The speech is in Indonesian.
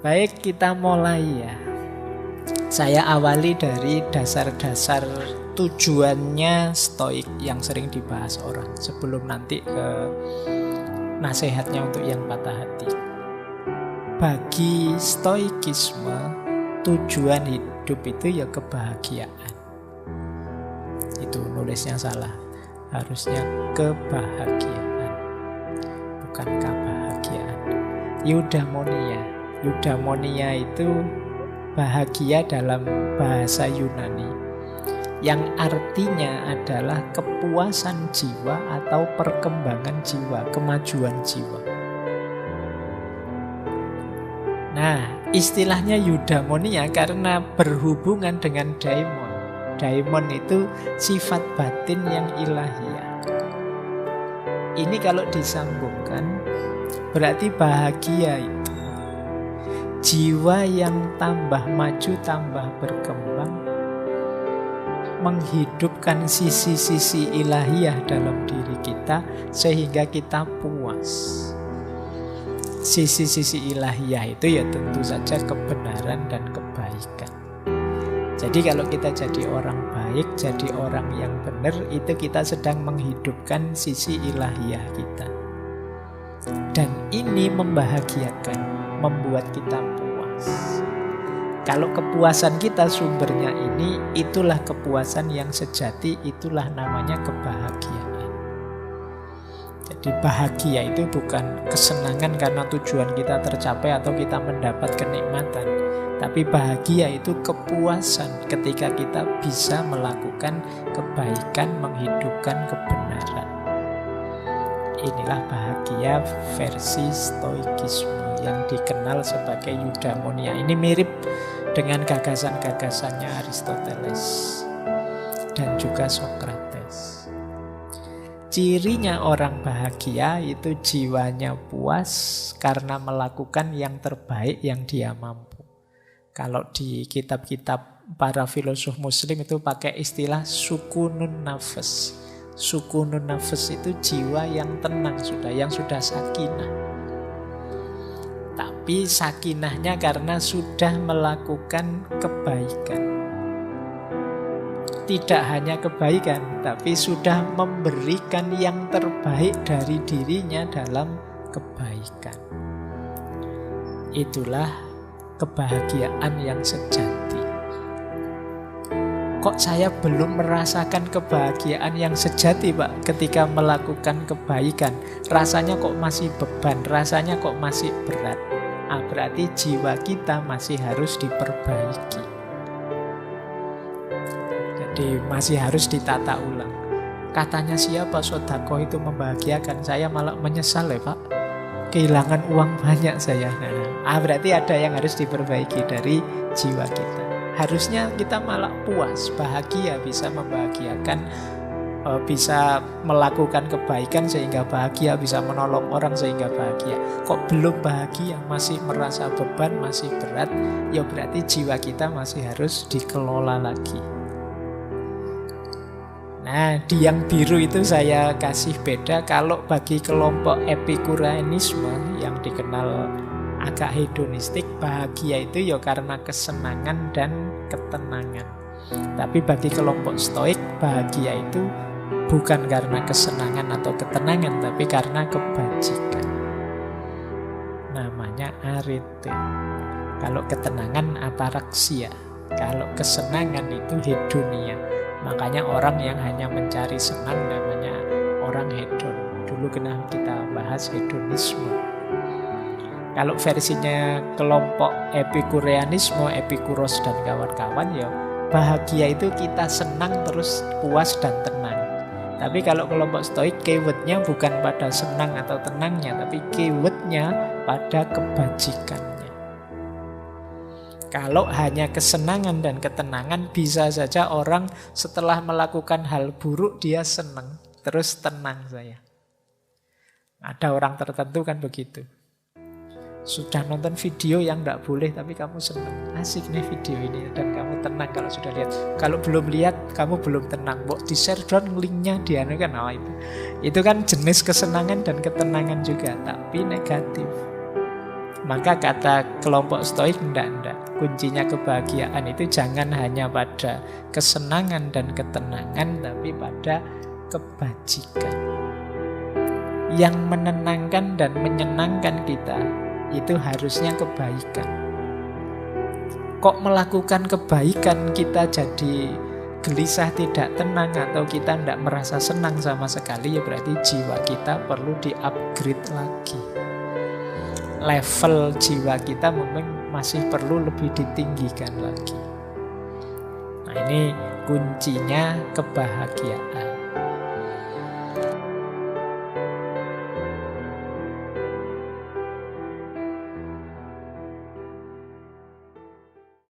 Baik, kita mulai ya. Saya awali dari dasar-dasar tujuannya stoik yang sering dibahas orang, sebelum nanti ke nasihatnya untuk yang patah hati. Bagi stoikisme, tujuan hidup itu ya kebahagiaan. Itu nulisnya salah. Harusnya kebahagiaan, bukan kebahagiaan. Eudaimonia. Eudaimonia itu bahagia dalam bahasa Yunani, yang artinya adalah kepuasan jiwa atau perkembangan jiwa, kemajuan jiwa. Nah, istilahnya eudaimonia karena berhubungan dengan daimon. Daimon itu sifat batin yang ilahiyah. Ini kalau disambungkan berarti bahagia itu jiwa yang tambah maju, tambah berkembang, menghidupkan sisi-sisi ilahiyah dalam diri kita sehingga kita puas. Sisi-sisi ilahiyah itu ya tentu saja kebenaran dan kebaikan. Jadi kalau kita jadi orang baik, jadi orang yang benar, itu kita sedang menghidupkan sisi ilahiyah kita. Dan ini membahagiakan, membuat kita puas. Kalau kepuasan kita sumbernya ini, itulah kepuasan yang sejati, itulah namanya kebahagiaan. Jadi bahagia itu bukan kesenangan karena tujuan kita tercapai atau kita mendapat kenikmatan. Tapi bahagia itu kepuasan ketika kita bisa melakukan kebaikan, menghidupkan kebenaran. Inilah bahagia versi stoikisme yang dikenal sebagai eudaimonia. Ini mirip dengan gagasan-gagasannya Aristoteles dan juga Socrates. Cirinya orang bahagia itu jiwanya puas karena melakukan yang terbaik yang dia mampu. Kalau di kitab-kitab para filosof muslim itu pakai istilah sukunun nafas. Sukunun nafas itu jiwa yang tenang sudah, yang sudah sakinah. Tapi sakinahnya karena sudah melakukan kebaikan. Tidak hanya kebaikan, tapi sudah memberikan yang terbaik dari dirinya dalam kebaikan. Itulah kebahagiaan yang sejati. Kok saya belum merasakan kebahagiaan yang sejati, Pak, ketika melakukan kebaikan? Rasanya kok masih beban, rasanya kok masih berat. Berarti jiwa kita masih harus diperbaiki. Jadi masih harus ditata ulang. Katanya siapa sedekah itu membahagiakan, saya malah menyesal ya, Pak. Kehilangan uang banyak saya. Berarti ada yang harus diperbaiki dari jiwa kita. Harusnya kita malah puas, bahagia, bisa membahagiakan, bisa melakukan kebaikan sehingga bahagia, bisa menolong orang sehingga bahagia. Kok belum bahagia, masih merasa beban, masih berat, ya berarti jiwa kita masih harus dikelola lagi. Nah, di yang biru itu saya kasih beda. Kalau bagi kelompok epikureanisme yang dikenal agak hedonistik, bahagia itu ya karena kesenangan dan ketenangan. Tapi bagi kelompok stoik, bahagia itu bukan karena kesenangan atau ketenangan, tapi karena kebajikan. Namanya arete. Kalau ketenangan ataraksia, kalau kesenangan itu hedonia. Makanya orang yang hanya mencari senang namanya orang hedon. Dulu kena kita bahas hedonisme. Kalau versinya kelompok epikureanisme, Epikuros dan kawan-kawan, ya bahagia itu kita senang terus puas dan tenang. Tapi kalau kelompok stoik, keywordnya bukan pada senang atau tenangnya, tapi keywordnya pada kebajikannya. Kalau hanya kesenangan dan ketenangan, bisa saja orang setelah melakukan hal buruk dia senang, terus tenang saya. Ada orang tertentu kan begitu. Sudah nonton video yang tidak boleh tapi kamu senang. Asik nih video ini dan kamu tenang kalau sudah lihat. Kalau belum lihat kamu belum tenang. Di share down linknya dia kan. Itu kan jenis kesenangan dan ketenangan juga, tapi negatif. Maka kata kelompok Stoik, enggak. Kuncinya kebahagiaan itu jangan hanya pada kesenangan dan ketenangan, tapi pada kebajikan. Yang menenangkan dan menyenangkan kita itu harusnya kebaikan. Kok melakukan kebaikan kita jadi gelisah, tidak tenang, atau kita tidak merasa senang sama sekali, ya berarti jiwa kita perlu di-upgrade lagi. Level jiwa kita memang masih perlu lebih ditinggikan lagi. Nah, ini kuncinya kebahagiaan.